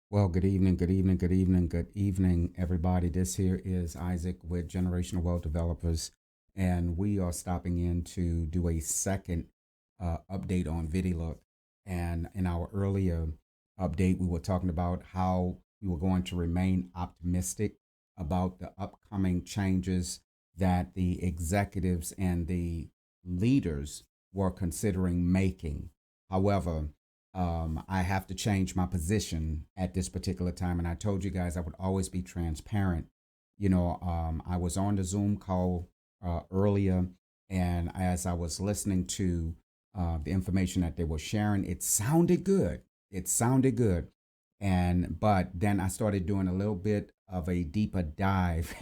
Well, good evening, good evening, good evening, good evening, everybody. This here is Isaac with Generational Wealth Developers, and we are stopping in to do a second update on VidiLook. And in our earlier update, we were talking about how we were going to remain optimistic about the upcoming changes that the executives and the leaders were considering making. However, I have to change my position at this particular time. And I told you guys I would always be transparent. I was on the Zoom call earlier, and as I was listening to the information that they were sharing, it sounded good. It sounded good. But then I started doing a little bit of a deeper dive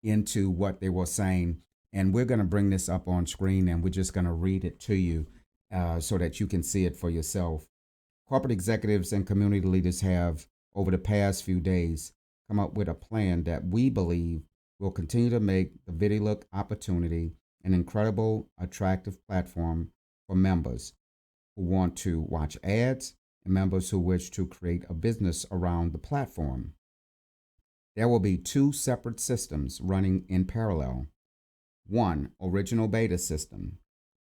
into what they were saying. And we're going to bring this up on screen and we're just going to read it to you so that you can see it for yourself. Corporate executives and community leaders have, over the past few days, come up with a plan that we believe will continue to make the VidiLook opportunity an incredible, attractive platform for members who want to watch ads and members who wish to create a business around the platform. There will be two separate systems running in parallel. One, original beta system.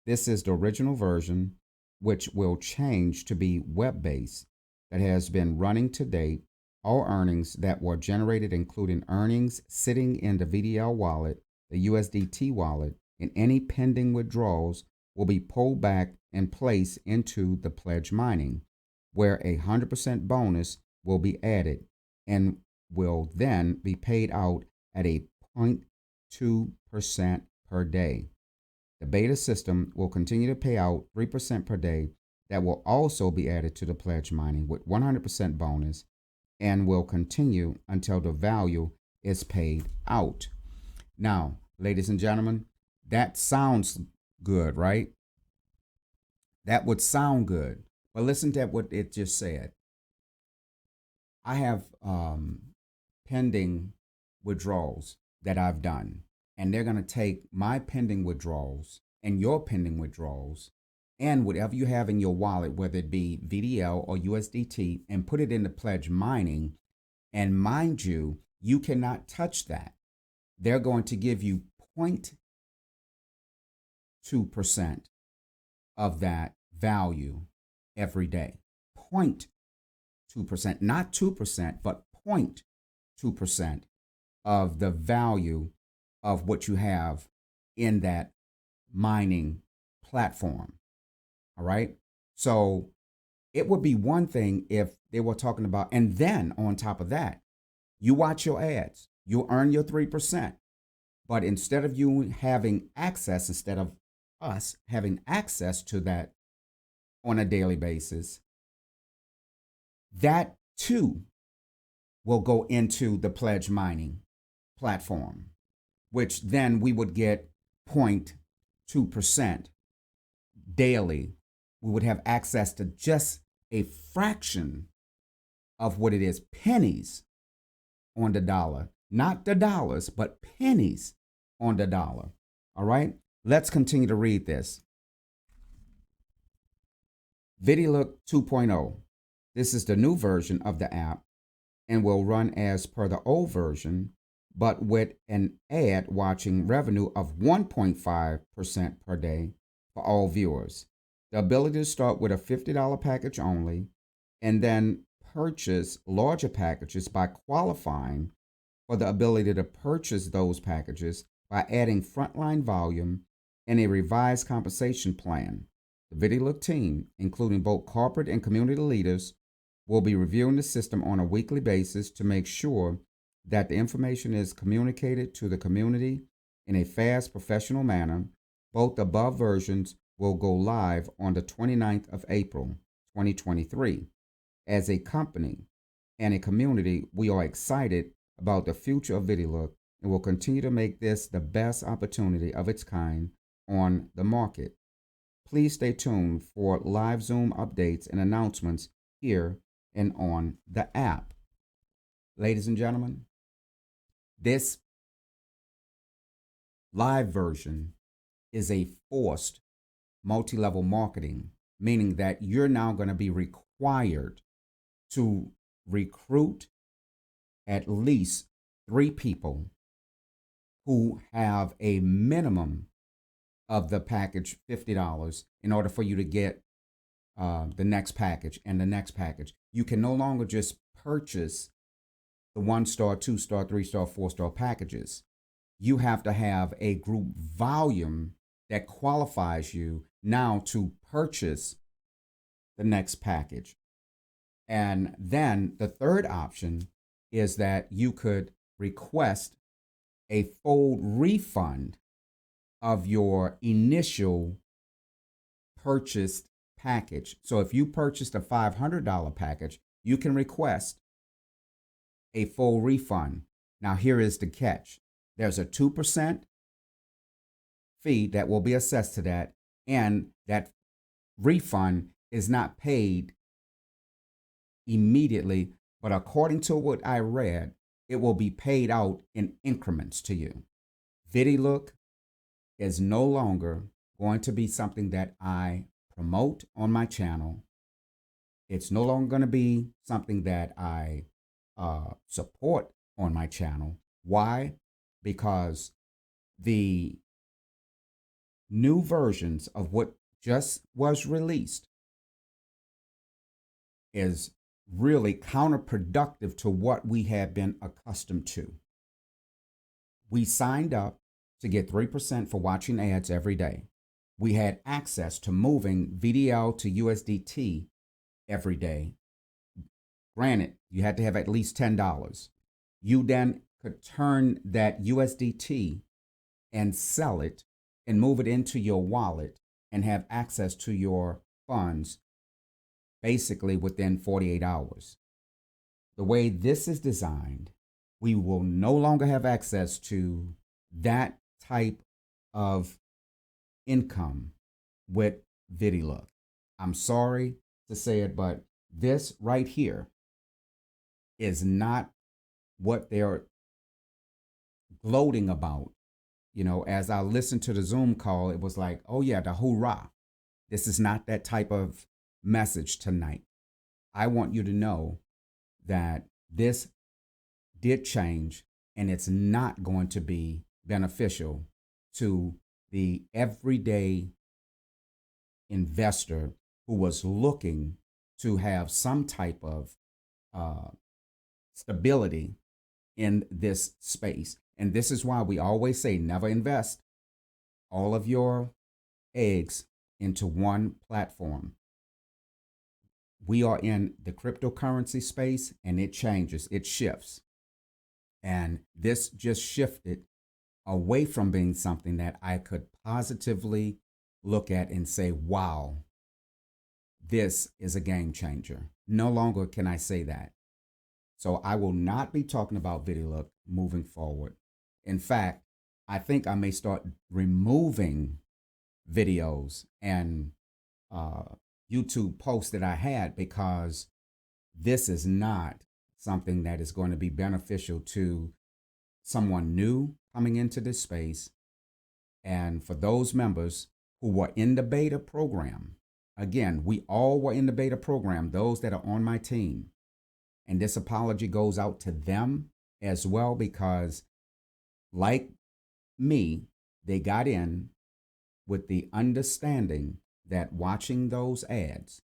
This is the original version, which will change to be web based, that has been running to date. All earnings that were generated, including earnings sitting in the VDL wallet, the USDT wallet, and any pending withdrawals, will be pulled back and placed into the pledge mining, where a 100% bonus will be added and will then be paid out at a 0.2% per day. The beta system will continue to pay out 3% per day that will also be added to the pledge mining with 100% bonus and will continue until the value is paid out. Now, ladies and gentlemen, that sounds good, right? That would sound good. But listen to what it just said. I have pending withdrawals that I've done, and they're going to take my pending withdrawals and your pending withdrawals and whatever you have in your wallet, whether it be VDL or USDT, and put it into pledge mining. And mind you, you cannot touch that. They're going to give you 0.2% of that value every day. 0.2%, not 2%, but 0.2% of the value of what you have in that mining platform. All right. So it would be one thing if they were talking about, and then on top of that, you watch your ads, you earn your 3%. But instead of you having access, instead of us having access to that on a daily basis, that too will go into the pledge mining platform, which then we would get 0.2% daily. We would have access to just a fraction of what it is, pennies on the dollar, not the dollars, but pennies on the dollar. All right, let's continue to read this. VidiLook 2.0. This is the new version of the app and will run as per the old version, but with an ad watching revenue of 1.5% per day for all viewers. The ability to start with a $50 package only and then purchase larger packages by qualifying for the ability to purchase those packages by adding frontline volume and a revised compensation plan. The VidiLook team, including both corporate and community leaders, will be reviewing the system on a weekly basis to make sure that the information is communicated to the community in a fast, professional manner. Both above versions will go live on the 29th of April, 2023. As a company and a community, we are excited about the future of VidiLook and will continue to make this the best opportunity of its kind on the market. Please stay tuned for live Zoom updates and announcements here and on the app. Ladies and gentlemen, this live version is a forced multi-level marketing, meaning that you're now going to be required to recruit at least 3 people who have a minimum of the package $50 in order for you to get the next package and the next package. You can no longer just purchase the 1-star, 2-star, 3-star, 4-star packages. You have to have a group volume that qualifies you now to purchase the next package. And then the third option is that you could request a full refund of your initial purchased package. So if you purchased a $500 package, you can request a full refund. Now, here is the catch. There's a 2% fee that will be assessed to that, and that refund is not paid immediately, but according to what I read, it will be paid out in increments to you. VidiLook is no longer going to be something that I promote on my channel. It's no longer going to be something that I support on my channel. Why? Because the new versions of what just was released is really counterproductive to what we have been accustomed to. We signed up to get 3% for watching ads every day. We had access to moving VDL to USDT every day. Granted, you had to have at least $10. You then could turn that USDT and sell it and move it into your wallet and have access to your funds basically within 48 hours. The way this is designed, we will no longer have access to that type of income with VidiLook. I'm sorry to say it, but this right here is not what they're gloating about. You know, as I listened to the Zoom call, it was like, oh yeah, the hoorah. This is not that type of message tonight. I want you to know that this did change, and it's not going to be beneficial to the everyday investor who was looking to have some type of stability in this space. And this is why we always say never invest all of your eggs into one platform. We are in the cryptocurrency space, and it changes, it shifts. And this just shifted away from being something that I could positively look at and say, wow, this is a game changer. No longer can I say that. So I will not be talking about VidiLook moving forward. In fact, I think I may start removing videos and YouTube posts that I had, because this is not something that is going to be beneficial to someone new coming into this space. And for those members who were in the beta program, again, we all were in the beta program, those that are on my team. And this apology goes out to them as well, because like me, they got in with the understanding that watching those ads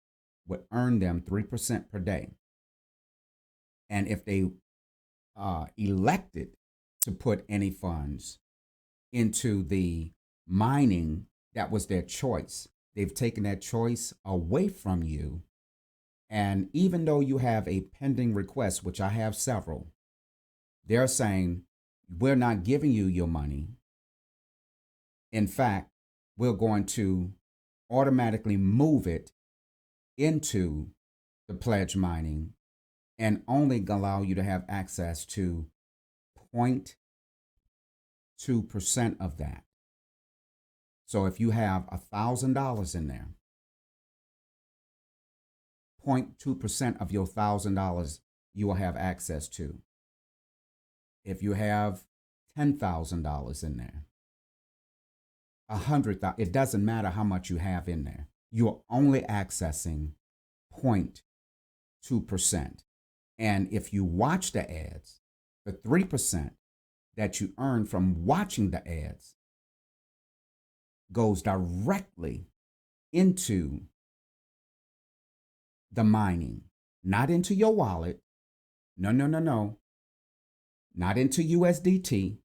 would earn them 3% per day. And if they elected to put any funds into the mining, that was their choice. They've taken that choice away from you. And even though you have a pending request, which I have several, they're saying, we're not giving you your money. In fact, we're going to automatically move it into the pledge mining and only allow you to have access to 0.2% of that. So if you have $1,000 in there, 0.2% of your $1,000 you will have access to. If you have $10,000 in there, 100,000, it doesn't matter how much you have in there. You're only accessing 0.2%. And if you watch the ads, the 3% that you earn from watching the ads goes directly into the mining, not into your wallet. No, no, no, no. Not into USDT.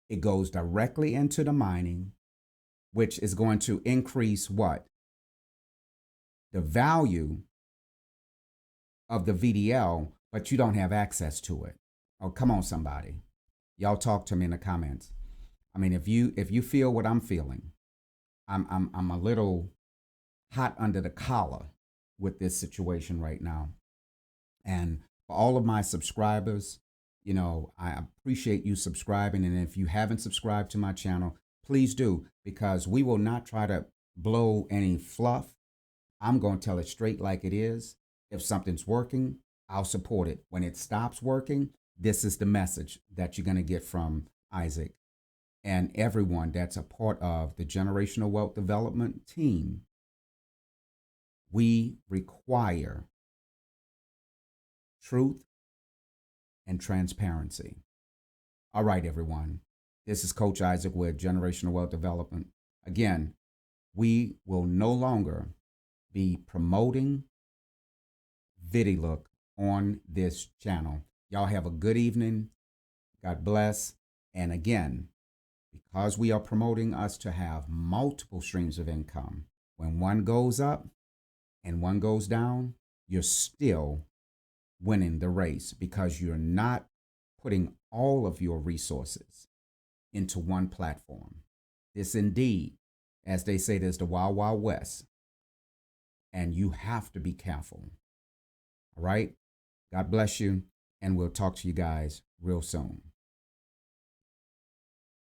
It goes directly into the mining, which is going to increase what? The value of the VDL, but you don't have access to it. Oh, come on, somebody. Y'all talk to me in the comments. I mean, if you feel what I'm feeling, I'm a little hot under the collar with this situation right now. And for all of my subscribers, I appreciate you subscribing. And if you haven't subscribed to my channel, please do, because we will not try to blow any fluff. I'm going to tell it straight like it is. If something's working, I'll support it. When it stops working, this is the message that you're going to get from Isaac and everyone that's a part of the Generational Wealth Development team. We require truth and transparency. All right, everyone. This is Coach Isaac with Generational Wealth Development. Again, we will no longer be promoting VidiLook on this channel. Y'all have a good evening. God bless. And again, because we are promoting us to have multiple streams of income, when one goes up and one goes down, you're still winning the race because you're not putting all of your resources into one platform. This indeed, as they say, there's the Wild Wild West, and you have to be careful. All right? God bless you, and we'll talk to you guys real soon.